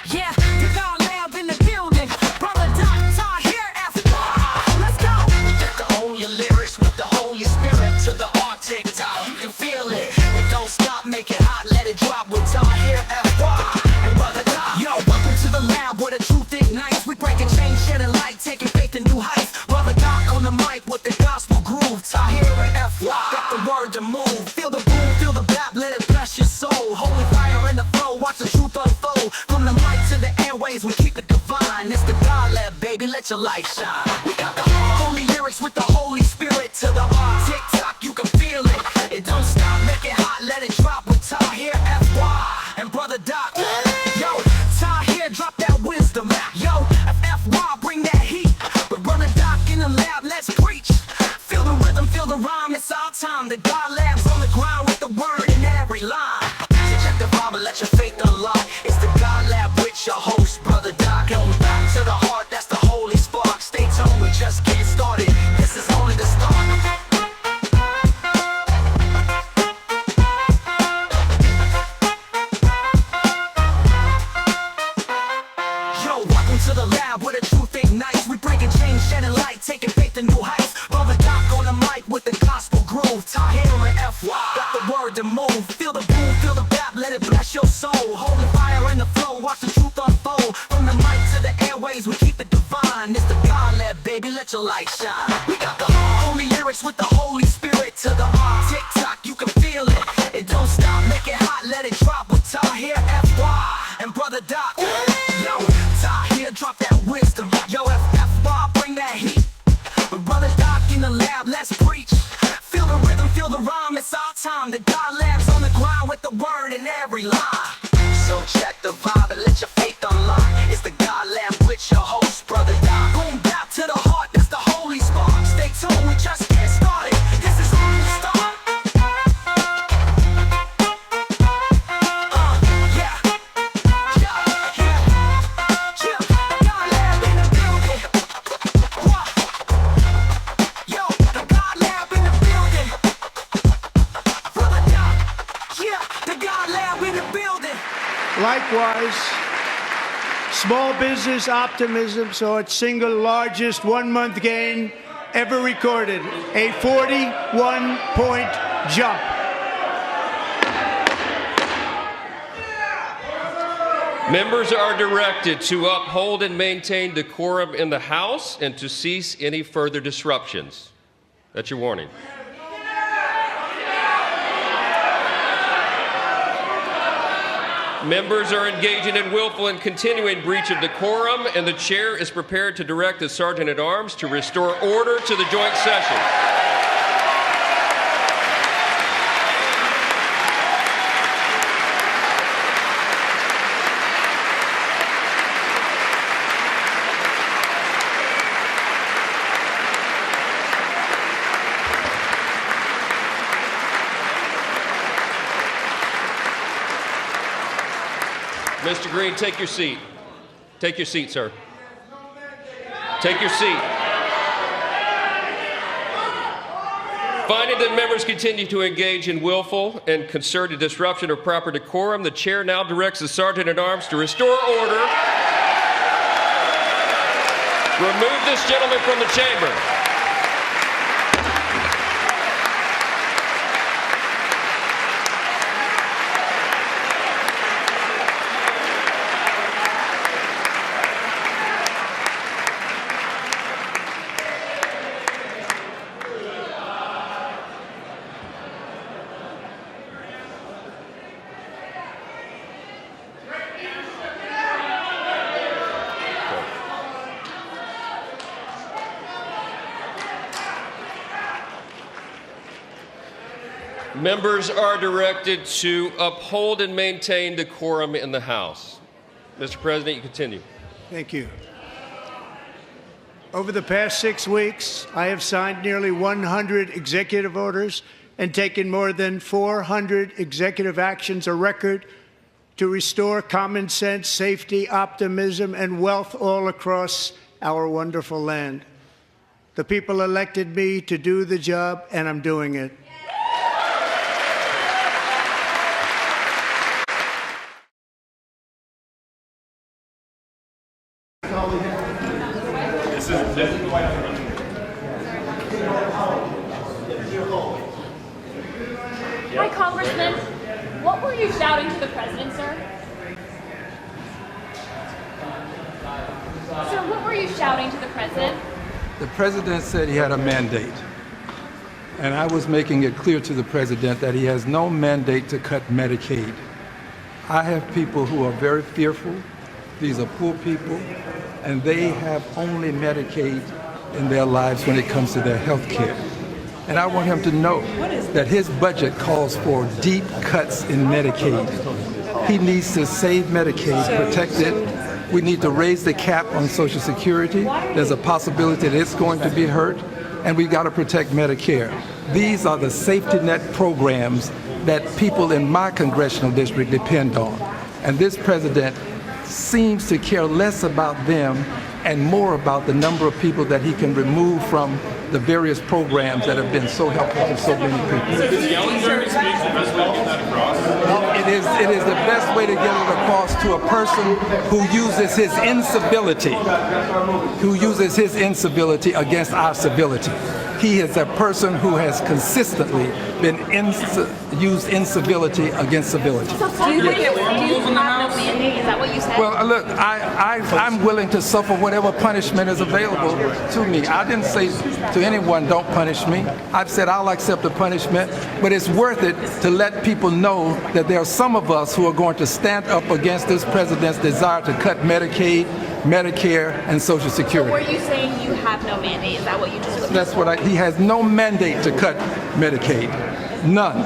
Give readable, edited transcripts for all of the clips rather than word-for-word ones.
Yeah, the Godlab in the building. Brother Doc here, Effua. Let's go. Get the own your lyrics with the Holy Spirit to the art TikTok. You can feel it. It don't stop, make it hot, let it drop with here, Effua and Brother Doc. Yo, welcome to the lab where the truth ignites. We breaking chains, shedding light, taking faith to new heights. Brother Doc on the mic with the gospel groove. Here and Effua got the word to move. Feel the boom, feel the bap, let it bless your soul. Holy fire in the flow, watch the truth unfold. From the mic to the airways, we keep it divine. It's the Godlab, baby, let your light shine. We got the holy lyrics with the Holy Spirit to the art TikTok, you can feel it. It don't stop, make it hot, let it drop with here, Effua and Brother Doc. Yo, here, drop that wisdom. Yo, Effua, bring that heat. With Brother Doc in the lab, let's preach. Feel the rhythm, feel the rhyme, it's our time. The Godlab's on the ground with the word in every line. So check the vibe and let your faith unlock. It's the Godlab with your host, Brother Doc. And we back to the heart, that's the holy spark. Stay tuned, we just getting started. This is only the start. Welcome to the lab where the truth ignites. We breaking chains, shedding light, taking faith to new heights. Brother Doc on the mic with the gospel groove. Here and Effua got the word to move. Feel the boom, feel the bap, let it bless your soul. Holy fire in the flow, watch the truth unfold. From the mic to the airways, we keep it divine. It's the Godlab, baby, let your light shine. We got the holy lyrics with the Holy Spirit to the art TikTok, you can feel it. It don't stop, make it hot, let it drop with here, Effua and Brother Doc. Yo, here, drop that wisdom. Yo, Effua, bring that heat. With Brother Doc in the lab, let's preach. Feel the rhythm, feel the rhyme, it's our time. The Godlab's on the ground with the word in every line. So check the vibe and let your faith unlock. It's the Godlab with your host, Brother Doc. Boom, back to the heart, that's the holy spark. Stay tuned, we just get started. This is only the start. Likewise, small business optimism saw its single largest one-month gain ever recorded, a 41-point jump. Members are directed to uphold and maintain decorum in the House and to cease any further disruptions. That's your warning. Members are engaging in willful and continuing breach of decorum, and the chair is prepared to direct the Sergeant-at-Arms to restore order to the joint session. Mr. Green, take your seat. Take your seat, sir. Take your seat. Finding that members continue to engage in willful and concerted disruption of proper decorum, the chair now directs the Sergeant-at-Arms to restore order. Remove this gentleman from the chamber. Members are directed to uphold and maintain decorum in the House. Mr. President, you continue. Thank you. Over the past 6 weeks, I have signed nearly 100 executive orders and taken more than 400 executive actions, a record to restore common sense, safety, optimism, and wealth all across our wonderful land. The people elected me to do the job, and I'm doing it. Hi, Congressman. What were you shouting to the president, sir? Sir, what were you shouting to the president? The president said he had a mandate. And I was making it clear to the president that he has no mandate to cut Medicaid. I have people who are very fearful. These are poor people, and they have only Medicaid in their lives when it comes to their health care. And I want him to know that his budget calls for deep cuts in Medicaid. He needs to save Medicaid, protect it. We need to raise the cap on Social Security. There's a possibility that it's going to be hurt, and we've got to protect Medicare. These are the safety net programs that people in my congressional district depend on. And this president seems to care less about them and more about the number of people that he can remove from the various programs that have been so helpful to so many people. Is yelling during speech the best way to get that across? It is the best way to get it across to a person who uses his incivility against our civility. He is a person who has consistently been used incivility against civility. So do you think you have no mandate? Is that what you said? Well, look, I'm willing to suffer whatever punishment is available to me. I didn't say to anyone, don't punish me. I've said I'll accept the punishment, but it's worth it to let people know that there are some of us who are going to stand up against this president's desire to cut Medicaid, Medicare, and Social Security. So were you saying you have no mandate? Is that what you just said? That's what he has no mandate to cut Medicaid. None.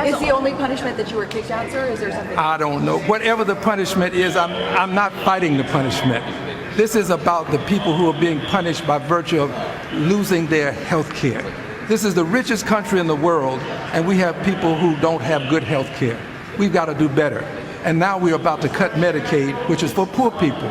Is the only punishment that you were kicked out, sir? Is there something? I don't know. Whatever the punishment is, I'm not fighting the punishment. This is about the people who are being punished by virtue of losing their health care. This is the richest country in the world, and we have people who don't have good health care. We've got to do better. And now we're about to cut Medicaid, which is for poor people.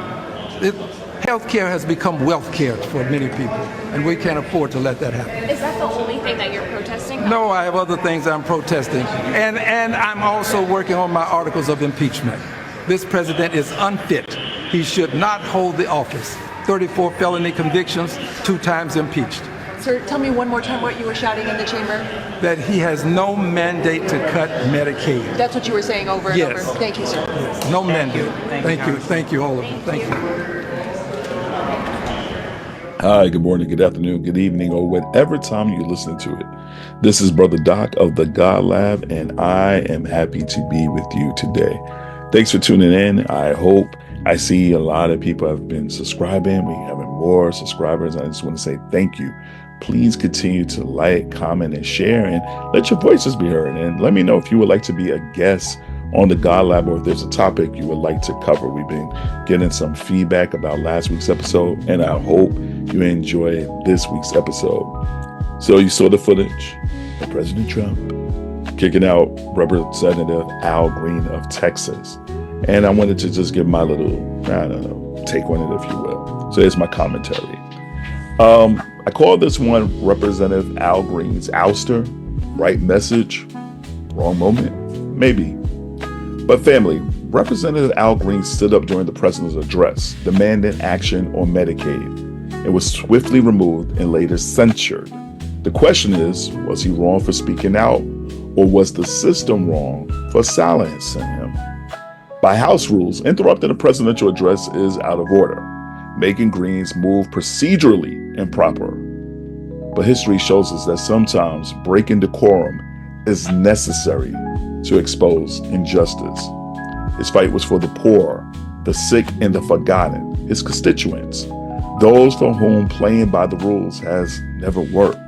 Health care has become wealth care for many people, and we can't afford to let that happen. Is that the only thing that you're protesting? No, I have other things I'm protesting. And I'm also working on my articles of impeachment. This president is unfit. He should not hold the office. 34 felony convictions, 2 times impeached. Sir, tell me one more time what you were shouting in the chamber. That he has no mandate to cut Medicaid. That's what you were saying over and over. Thank you, sir. Yes. No mandate. Thank you, all of you. Thank you. Hi, good morning, good afternoon, good evening, or whatever time you're listening to it. This is Brother Doc of the Godlab, and I am happy to be with you today. Thanks for tuning in. I see a lot of people have been subscribing. We're having more subscribers. I just want to say thank you. Please continue to like, comment, and share, and let your voices be heard. And let me know if you would like to be a guest on the Godlab, or if there's a topic you would like to cover. We've been getting some feedback about last week's episode, and I hope you enjoy this week's episode. So you saw the footage of President Trump kicking out Representative Al Green of Texas. And I wanted to just give my little, take on it, if you will. So here's my commentary. I call this one Representative Al Green's ouster. Right message, wrong moment, maybe. But family, Representative Al Green stood up during the president's address, demanding action on Medicaid, and was swiftly removed and later censured. The question is, was he wrong for speaking out, or was the system wrong for silencing him? By House rules, interrupting a presidential address is out of order, making Green's move procedurally improper. But history shows us that sometimes breaking decorum is necessary to expose injustice. His fight was for the poor, the sick, and the forgotten, his constituents, those for whom playing by the rules has never worked.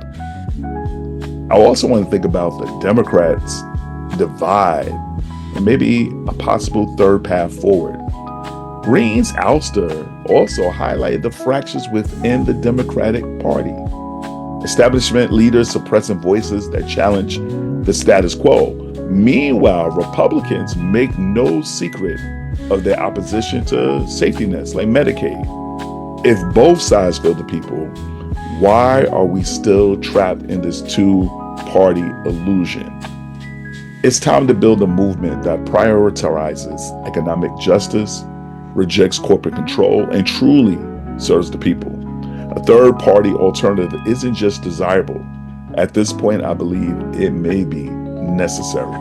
I also want to think about the Democrats' divide and maybe a possible third path forward. Green's ouster also highlighted the fractures within the Democratic Party. Establishment leaders suppressing voices that challenge the status quo. Meanwhile, Republicans make no secret of their opposition to safety nets like Medicaid. If both sides fail the people, why are we still trapped in this two-party illusion? It's time to build a movement that prioritizes economic justice, rejects corporate control, and truly serves the people. A third-party alternative isn't just desirable. At this point, I believe it may be necessary.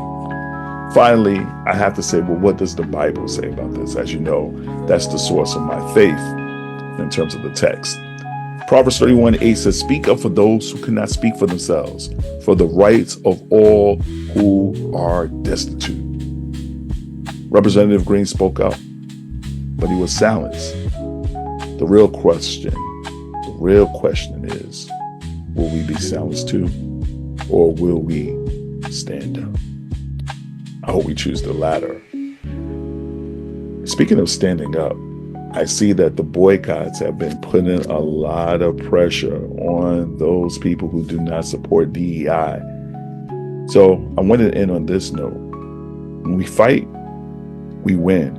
Finally, I have to say, well, what does the Bible say about this? As you know, that's the source of my faith in terms of the text. Proverbs 31:8 says, "Speak up for those who cannot speak for themselves, for the rights of all who are destitute." Representative Green spoke up, but he was silenced. The real question is, will we be silenced too, or will we stand up? I hope we choose the latter. Speaking of standing up, I see that the boycotts have been putting a lot of pressure on those people who do not support DEI. So I want to end on this note. When we fight, we win.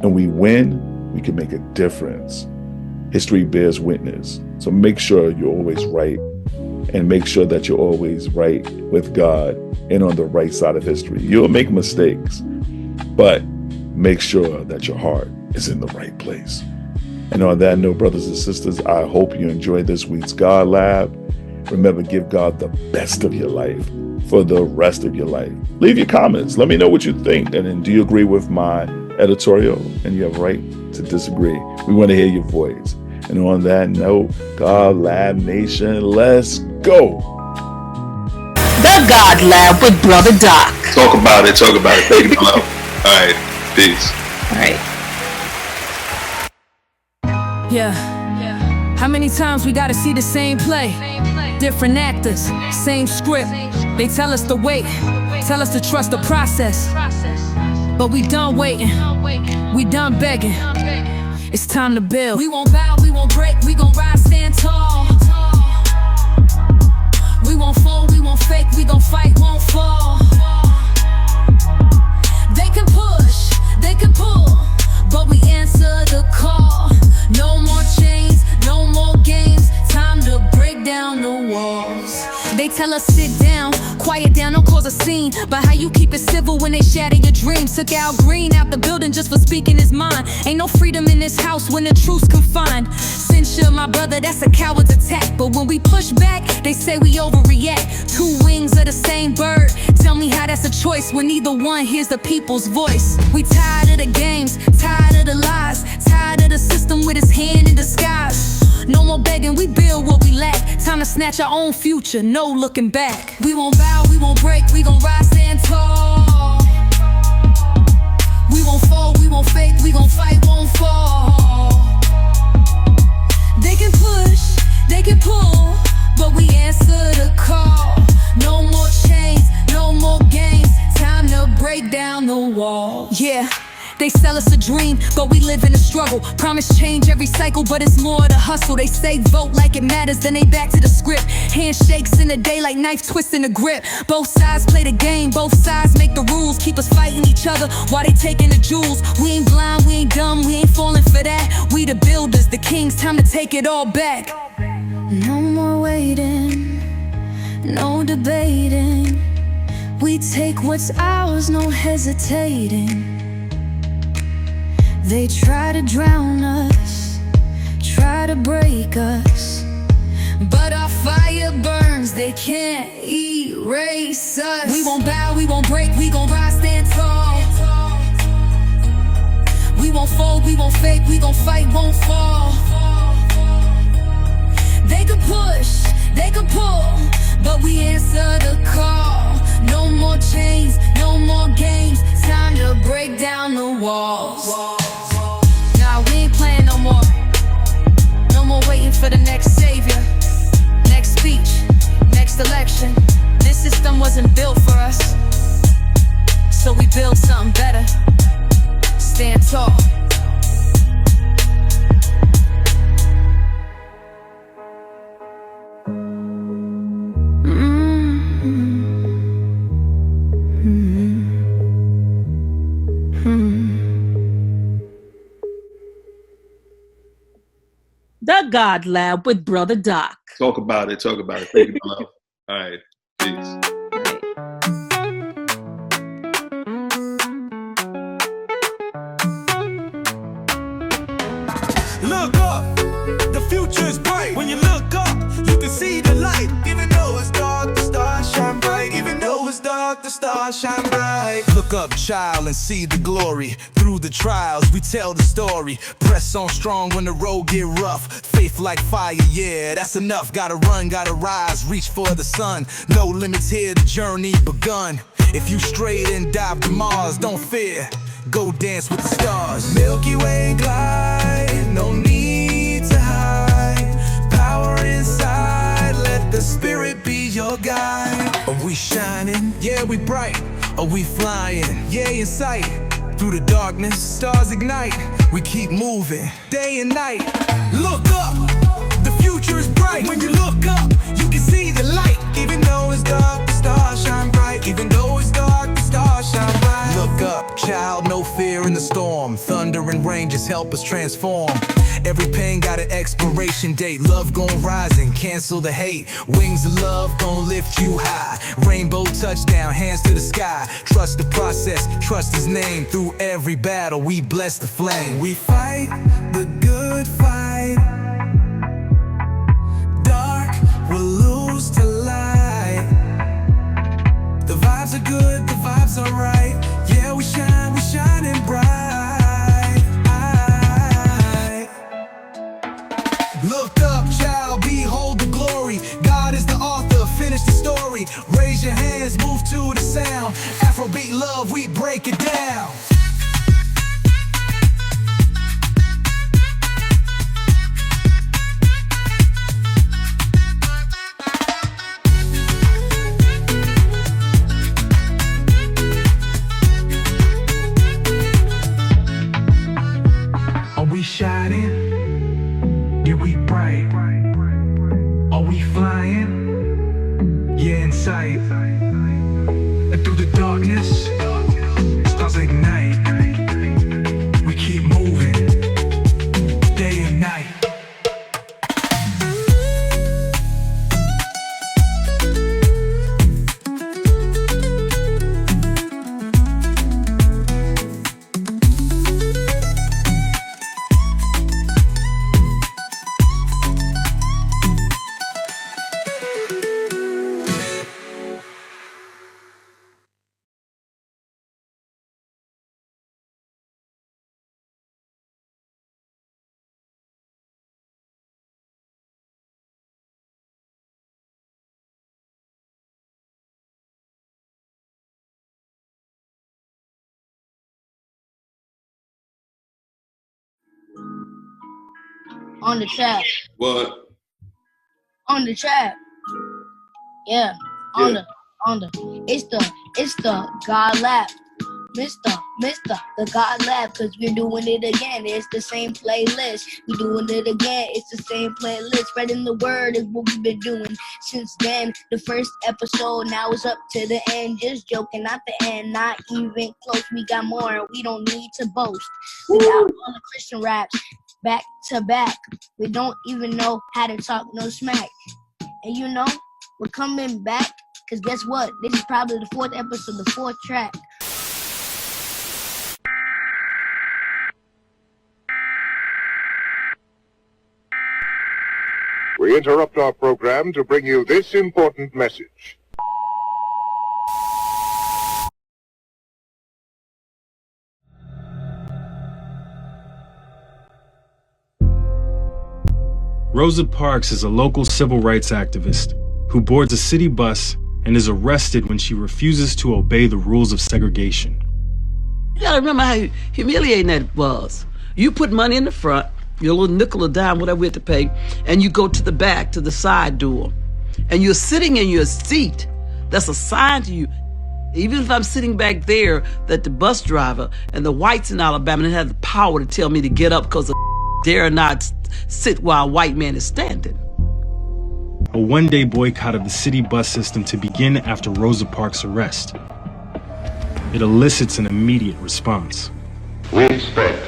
And we win, we can make a difference. History bears witness. So make sure you're always right, and make sure that you're always right with God and on the right side of history. You'll make mistakes, but make sure that your heart is in the right place. And on that note, brothers and sisters, I hope you enjoyed this week's God Lab. Remember, give God the best of your life for the rest of your life. Leave your comments. Let me know what you think. And then, do you agree with my editorial? And you have a right to disagree. We want to hear your voice. And on that note, God Lab Nation, let's go. The God Lab with Brother Doc. Talk about it. Take it below. All right. Peace. All right. Yeah. How many times we gotta see the same play? Different actors, same script. They tell us to wait, tell us to trust the process. But we done waiting, we done begging. It's time to build. We won't bow, we won't break, we gon' rise, stand tall. We won't fold, we won't fake, we gon' fight, won't fall. They can push, they can pull, but we answer the call. No more chains, no more games, time to break down the walls. They tell us sit down, quiet down, don't cause a scene. But how you keep it civil when they shatter your dreams? Took Al Green out the building just for speaking his mind. Ain't no freedom in this house when the truth's confined. Censure my brother, that's a coward's attack. But when we push back, they say we overreact. Two wings of the same bird. Tell me how that's a choice when neither one hears the people's voice. We tired of the games, tired of the lies, tired of the system with its hand in disguise. No more begging, we build what we lack. Time to snatch our own future, no looking back. We won't bow, we won't break, we gon' rise, stand tall. We won't fold, we won't fake, we gon' fight, won't fall. They can push, they can pull, but we answer the call. No more chains, no more games, time to break down the wall. Yeah. They sell us a dream, but we live in a struggle. Promise change every cycle, but it's more the hustle. They say vote like it matters, then they back to the script. Handshakes in the day like knife twists in the grip. Both sides play the game, both sides make the rules. Keep us fighting each other while they taking the jewels. We ain't blind, we ain't dumb, we ain't falling for that. We the builders, the kings, time to take it all back. No more waiting, no debating. We take what's ours, no hesitating. They try to drown us, try to break us, but our fire burns, they can't erase us. We won't bow, we won't break, we gon' rise, stand tall. We won't fold, we won't fake, we gon' fight, won't fall. They can push, they can pull, but we answer the call. No more chains, no more games, time to break down the walls. Nah, we ain't playing no more. No more waiting for the next savior, next speech, next election. This system wasn't built for us, so we build something better. Stand tall. The God Lab with Brother Doc. Talk about it. Take it below. All right. Peace. Look up, the future is bright. When you look up, you can see the light. Even though it's dark, the stars shine bright. Even though it's dark, the stars shine bright. Look up, child, and see the glory. Through the trials, we tell the story. Press on strong when the road get rough. Faith like fire, yeah, that's enough. Gotta run, gotta rise, reach for the sun. No limits here, the journey begun. If you strayed and dive to Mars, don't fear. Go dance with the stars. Milky Way glide, no need to hide. Power inside, let the spirit be your guide. Are we shining? Yeah, we bright. Are we flying? Yeah, in sight. Through the darkness, stars ignite. We keep moving, day and night. Look up, the future is bright. When you look up, you can see the light. Even though it's dark, the stars shine bright. Even though it's dark, the stars shine bright. Look up, child, no fear in the storm. Thunder and rain just help us transform. Every pain got an expiration date. Love gon' rise and cancel the hate. Wings of love gon' lift you high. Rainbow touchdown, hands to the sky. Trust the process, trust his name. Through every battle, we bless the flame. We fight the good fight. Dark will lose to light. The vibes are good, the vibes are right. Yeah, we shining bright. Look up, child, behold the glory. God is the author, finish the story. Raise your hands, move to the sound. Afrobeat love, we break it down. Are we shining? Yeah, we bright. Are we flying? Yeah, in sight. And through the darkness, stars ignite. We keep moving, day and night. On the trap. What? On the trap. Yeah. On the. It's the Godlab. Mr. The Godlab, cause we're doing it again. It's the same playlist. We're doing it again. It's the same playlist. Spreading the word is what we've been doing since then. The first episode, now it's up to the end. Just joking, not the end. Not even close. We got more. We don't need to boast. Without all the Christian raps, back to back. We don't even know how to talk no smack. And you know, we're coming back. Cause guess what? This is probably the 4th episode, the 4th track. We interrupt our program to bring you this important message. Rosa Parks is a local civil rights activist who boards a city bus and is arrested when she refuses to obey the rules of segregation. You gotta remember how humiliating that was. You put money in the front, your little nickel or dime, whatever we had to pay, and you go to the back, to the side door. And you're sitting in your seat that's assigned to you. Even if I'm sitting back there, that the bus driver and the whites in Alabama didn't have the power to tell me to get up because dare not sit while a white man is standing. A one-day boycott of the city bus system to begin after Rosa Parks' arrest. It elicits an immediate response. We expect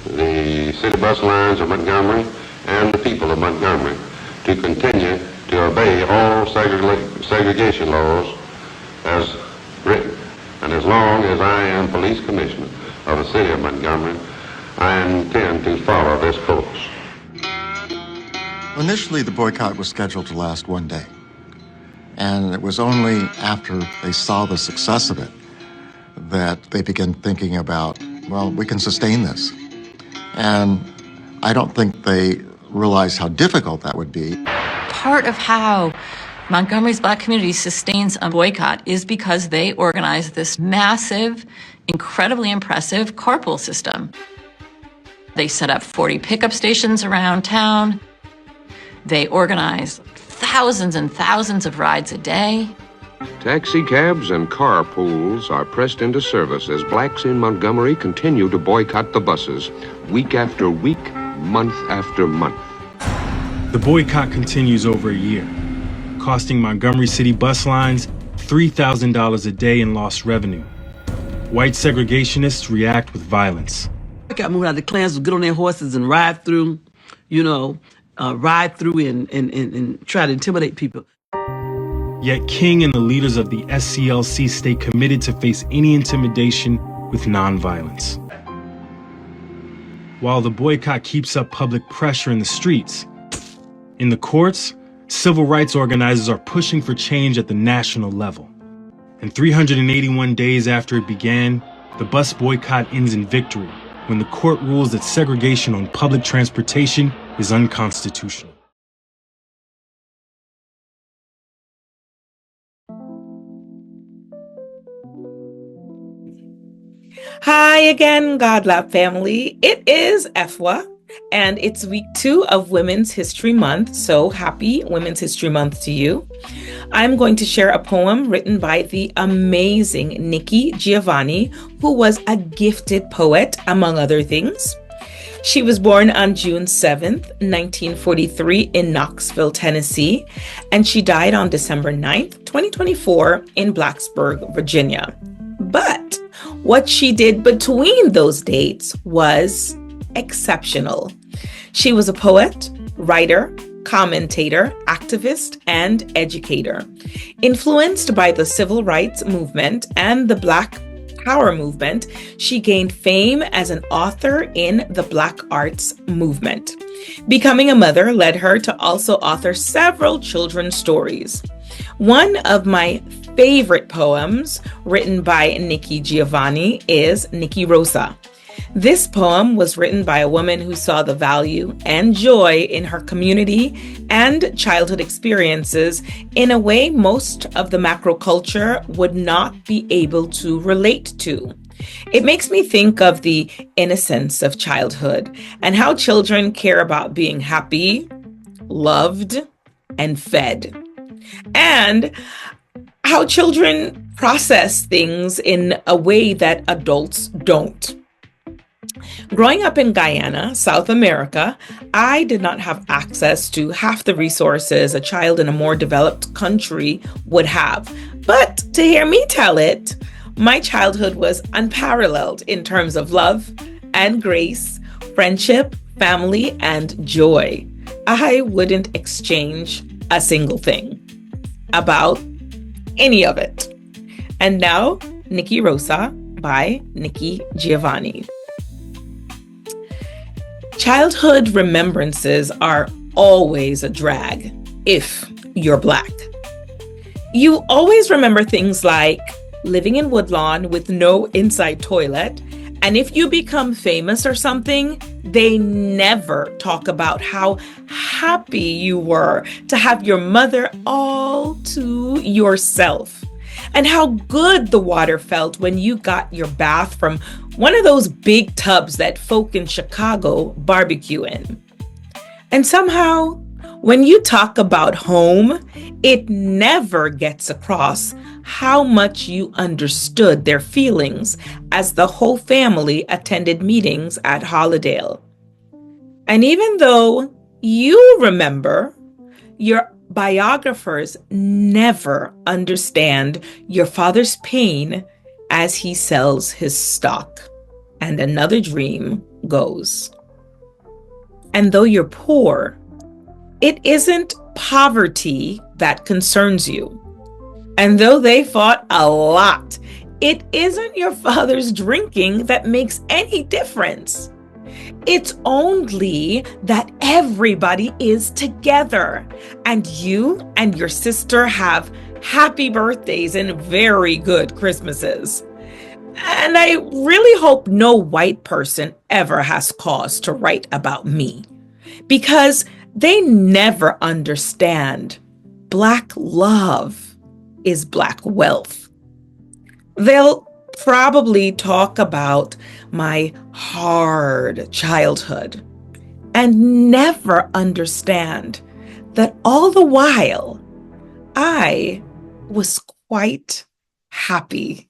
the city bus lines of Montgomery and the people of Montgomery to continue to obey all segregation laws as written. And as long as I am police commissioner of the city of Montgomery, I intend to follow this course. Initially, the boycott was scheduled to last one day. And it was only after they saw the success of it that they began thinking about, well, we can sustain this. And I don't think they realized how difficult that would be. Part of how Montgomery's Black community sustains a boycott is because they organize this massive, incredibly impressive carpool system. They set up 40 pickup stations around town. They organize thousands and thousands of rides a day. Taxi cabs and carpools are pressed into service as blacks in Montgomery continue to boycott the buses week after week, month after month. The boycott continues over a year, costing Montgomery City bus lines $3,000 a day in lost revenue. White segregationists react with violence. I got moved out of the clans, would get on their horses and ride through, and try to intimidate people. Yet King and the leaders of the SCLC stay committed to face any intimidation with nonviolence. While the boycott keeps up public pressure in the streets, in the courts, civil rights organizers are pushing for change at the national level. And 381 days after it began, the bus boycott ends in victory when the court rules that segregation on public transportation is unconstitutional. Hi again, Godlab family. It is Effua, and it's week 2 of Women's History Month, so happy Women's History Month to you. I'm going to share a poem written by the amazing Nikki Giovanni, who was a gifted poet, among other things. She was born on June 7th, 1943 in Knoxville, Tennessee, and she died on December 9th, 2024 in Blacksburg, Virginia. But what she did between those dates was exceptional. She was a poet, writer, commentator, activist, and educator. Influenced by the civil rights movement and the Black Power movement, she gained fame as an author in the Black arts movement. Becoming a mother led her to also author several children's stories. One of my favorite poems written by Nikki Giovanni is Nikki Rosa. This poem was written by a woman who saw the value and joy in her community and childhood experiences in a way most of the macro culture would not be able to relate to. It makes me think of the innocence of childhood and how children care about being happy, loved, and fed. And how children process things in a way that adults don't. Growing up in Guyana, South America, I did not have access to half the resources a child in a more developed country would have. But to hear me tell it, my childhood was unparalleled in terms of love and grace, friendship, family, and joy. I wouldn't exchange a single thing about any of it. And now, Nikki Rosa by Nikki Giovanni. Childhood remembrances are always a drag if you're Black. You always remember things like living in Woodlawn with no inside toilet, and if you become famous or something, they never talk about how happy you were to have your mother all to yourself, and how good the water felt when you got your bath from one of those big tubs that folk in Chicago barbecue in. And somehow, when you talk about home, it never gets across how much you understood their feelings as the whole family attended meetings at Hollydale. And even though you remember, your biographers never understand your father's pain as he sells his stock and another dream goes. And though you're poor, it isn't poverty that concerns you. And though they fought a lot, it isn't your father's drinking that makes any difference. It's only that everybody is together, and you and your sister have happy birthdays and very good Christmases. And I really hope no white person ever has cause to write about me, because they never understand Black love is Black wealth. They'll probably talk about my hard childhood and never understand that all the while I was quite happy.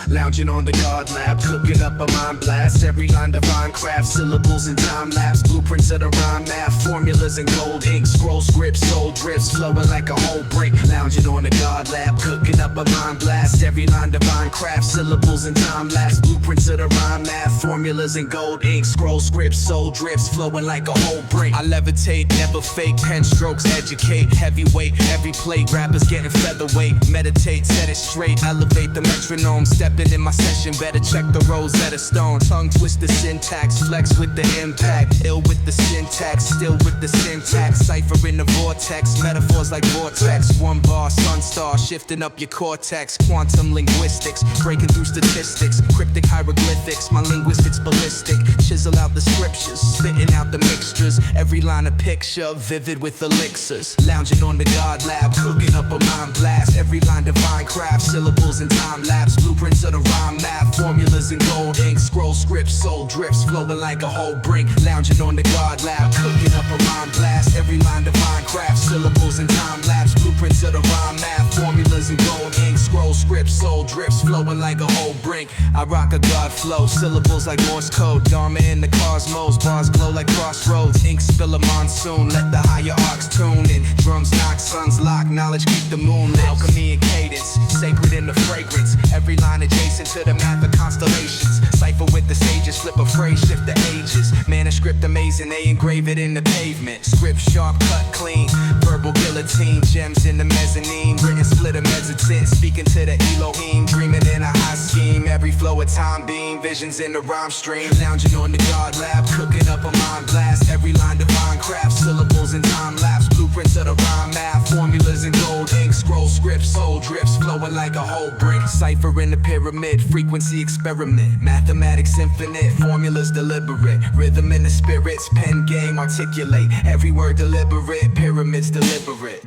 Lounging on the Godlab, cooking up a mind blast. Every line divine craft, syllables and time lapse. Blueprints of the rhyme math, formulas and gold ink. Scroll scripts, soul drifts, flowing like a whole brick. Lounging on the Godlab, cooking up a mind blast. Every line divine craft, syllables and time lapse. Blueprints of the rhyme math, formulas and gold ink. Scroll scripts, soul drifts, flowing like a whole brick. I levitate, never fake, pen strokes educate. Heavyweight, every plate, rappers getting featherweight. Meditate, set it straight, elevate the metronome. Stepping in my session, better check the Rosetta Stone. Tongue twist the syntax, flex with the impact. Ill with the syntax, still with the syntax. Cipher in the vortex, metaphors like vortex. One bar, sun star, shifting up your cortex. Quantum linguistics, breaking through statistics. Cryptic hieroglyphics, my linguistics ballistic. Chisel out the scriptures, spitting out the mixtures. Every line a picture, vivid with elixirs. Lounging on the Godlab, cooking up a mind blast. Every line divine craft, syllables and time lapse. Blueprints of the rhyme math, formulas and gold ink. Scroll scripts, soul drifts, flowing like a whole brink. Lounging on the Godlab, cooking up a mind blast. Every line divine craft, syllables and time lapse. Blueprints of the rhyme math, formulas and gold ink. Scroll scripts, soul drifts, flowing like a whole brink. I rock a God flow, syllables like Morse code. Dharma in the cosmos, bars glow like crossroads. Ink spill a monsoon, let the higher arcs tune in. Drums knock, suns lock, knowledge keep the moon lit. Alchemy and cadence, sacred in the fragrance. Every line adjacent to the math of constellations. Cipher with the sages, flip a phrase, shift the ages. Manuscript amazing, they engrave it in the pavement. Script sharp, cut clean, verbal guillotine. Gems in the mezzanine, written split a mezzanine. Speaking to the Elohim, dreaming in a high scheme. Every flow a time beam, visions in the rhyme stream. Lounging on the Godlab, cooking up a mind blast. Every line divine craft, syllables and time lapse. Blueprints of the rhyme math, formulas and gold ink. Scroll scripts, soul drifts, flowing like a whole brick. Cipher in the pyramid, frequency experiment. Mathematics infinite, formulas deliberate. Rhythm in the spirits, pen game articulate. Every word deliberate, pyramids deliberate.